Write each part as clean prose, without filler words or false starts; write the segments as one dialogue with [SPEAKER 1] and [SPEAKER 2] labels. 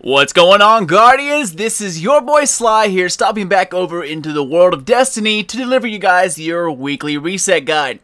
[SPEAKER 1] What's going on, Guardians? This is your boy Sly here, stopping back over into the world of Destiny to deliver you guys your weekly reset guide.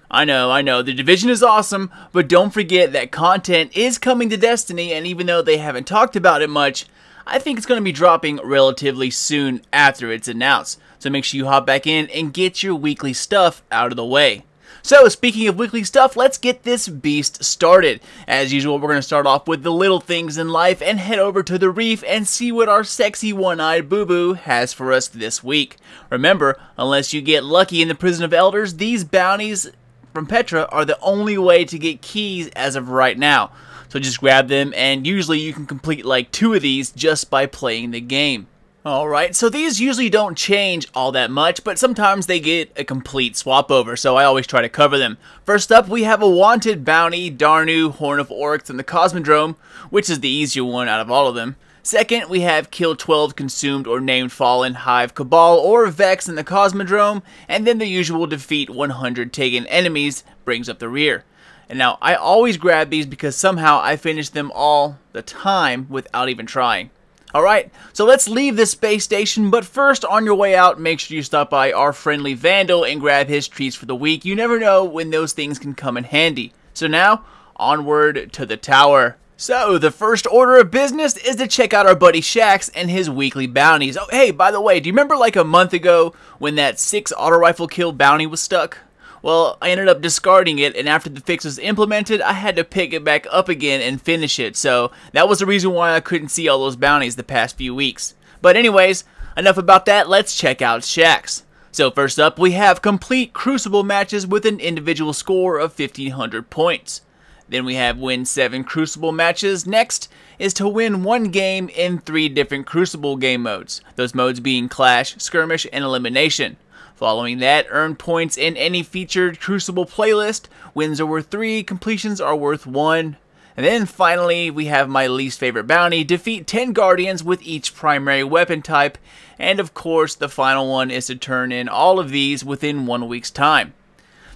[SPEAKER 1] I know, the Division is awesome, but don't forget that content is coming to Destiny, and even though they haven't talked about it much, I think it's going to be dropping relatively soon after it's announced. So make sure you hop back in and get your weekly stuff out of the way. So, speaking of weekly stuff, let's get this beast started. As usual, we're going to start off with the little things in life and head over to the reef and see what our sexy one-eyed boo-boo has for us this week. Remember, unless you get lucky in the Prison of Elders, these bounties from Petra are the only way to get keys as of right now. So just grab them, and usually you can complete like 2 of these just by playing the game. Alright, so these usually don't change all that much, but sometimes they get a complete swap over, so I always try to cover them. First up, we have a wanted bounty, Darnu, Horn of Oryx, and the Cosmodrome, which is the easier one out of all of them. Second, we have kill 12 consumed or named fallen, Hive, Cabal, or Vex in the Cosmodrome, and then the usual defeat 100 taken enemies brings up the rear. And now, I always grab these because somehow I finish them all the time without even trying. Alright, so let's leave this space station, but first, on your way out, make sure you stop by our friendly Vandal and grab his treats for the week. You never know when those things can come in handy. So now, onward to the tower. So, the first order of business is to check out our buddy Shaxx and his weekly bounties. Oh, hey, by the way, do you remember like a month ago when that 6 auto rifle kill bounty was stuck? Well, I ended up discarding it, and after the fix was implemented, I had to pick it back up again and finish it, so that was the reason why I couldn't see all those bounties the past few weeks. But anyways, enough about that, let's check out Shaxx. So first up, we have complete Crucible matches with an individual score of 1,500 points. Then we have win 7 Crucible matches. Next is to win 1 game in 3 different Crucible game modes, those modes being Clash, Skirmish, and Elimination. Following that, earn points in any featured Crucible playlist. Wins are worth 3, completions are worth 1. And then finally, we have my least favorite bounty, defeat 10 Guardians with each primary weapon type. And of course, the final one is to turn in all of these within 1 week's time.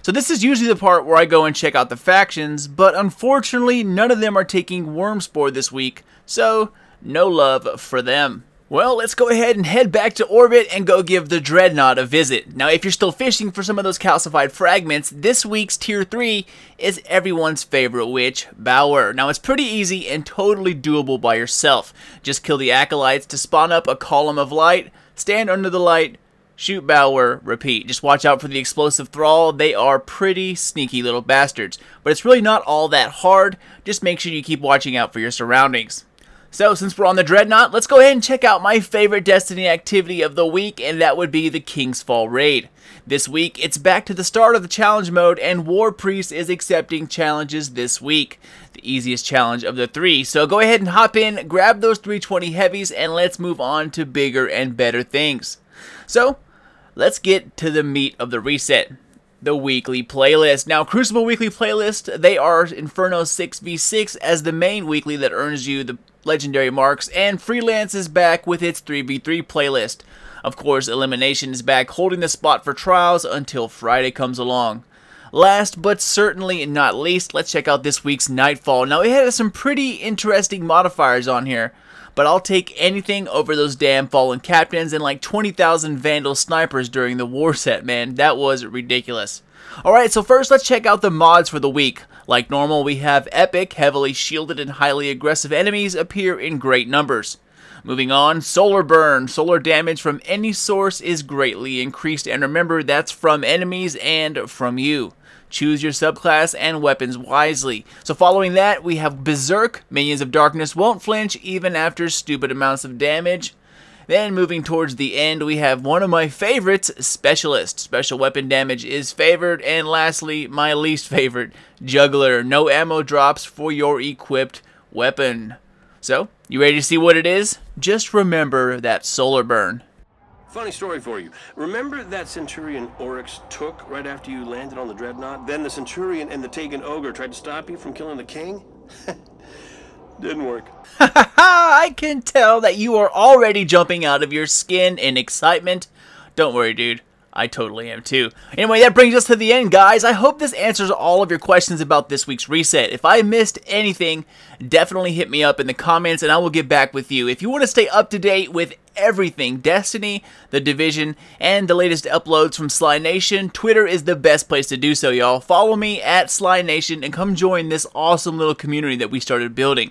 [SPEAKER 1] So this is usually the part where I go and check out the factions, but unfortunately, none of them are taking Wormspore this week, so no love for them. Well, let's go ahead and head back to orbit and go give the Dreadnought a visit. Now, if you're still fishing for some of those calcified fragments, this week's Tier 3 is everyone's favorite witch, Bower. Now, it's pretty easy and totally doable by yourself. Just kill the Acolytes to spawn up a column of light, stand under the light, shoot Bower, repeat. Just watch out for the explosive thrall. They are pretty sneaky little bastards. But it's really not all that hard. Just make sure you keep watching out for your surroundings. So, since we're on the Dreadnought, let's go ahead and check out my favorite Destiny activity of the week, and that would be the King's Fall raid. This week, it's back to the start of the challenge mode, and War Priest is accepting challenges this week. The easiest challenge of the 3. So go ahead and hop in, grab those 320 heavies, and let's move on to bigger and better things. So, let's get to the meat of the reset. The weekly playlist. Now, Crucible weekly playlist, they are Inferno 6v6 as the main weekly that earns you the legendary marks, and Freelance is back with its 3v3 playlist. Of course, Elimination is back holding the spot for Trials until Friday comes along. Last but certainly not least, let's check out this week's Nightfall. Now, it has some pretty interesting modifiers on here, but I'll take anything over those damn Fallen Captains and like 20,000 Vandal snipers during the war set, man. That was ridiculous. Alright, so first let's check out the mods for the week. Like normal, we have epic, heavily shielded and highly aggressive enemies appear in great numbers. Moving on, Solar Burn. Solar damage from any source is greatly increased, and remember, that's from enemies and from you. Choose your subclass and weapons wisely. So following that, we have Berserk. Minions of Darkness won't flinch even after stupid amounts of damage. Then moving towards the end, we have one of my favorites, Specialist. Special weapon damage is favored. And lastly, my least favorite, Juggler. No ammo drops for your equipped weapon. So, you ready to see what it is? Just remember that Solar Burn.
[SPEAKER 2] Funny story for you. Remember that Centurion Oryx took right after you landed on the Dreadnought? Then the Centurion and the Taken Ogre tried to stop you from killing the king? Didn't work.
[SPEAKER 1] I can tell that you are already jumping out of your skin in excitement. Don't worry, dude. I totally am too. Anyway, that brings us to the end, guys. I hope this answers all of your questions about this week's reset. If I missed anything, definitely hit me up in the comments and I will get back with you. If you want to stay up to date with everything Destiny, The Division, and the latest uploads from Sly Nation, Twitter is the best place to do so, y'all. Follow me at Sly Nation and come join this awesome little community that we started building.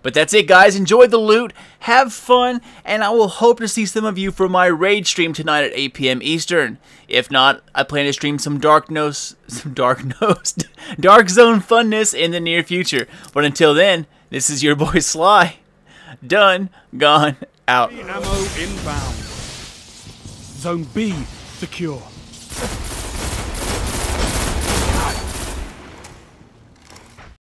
[SPEAKER 1] But that's it, guys. Enjoy the loot, have fun, and I will hope to see some of you for my raid stream tonight at 8 p.m. Eastern. If not, I plan to stream some Dark Zone funness in the near future. But until then, this is your boy Sly. Done, gone, out.
[SPEAKER 3] Ammo inbound. Zone B secure.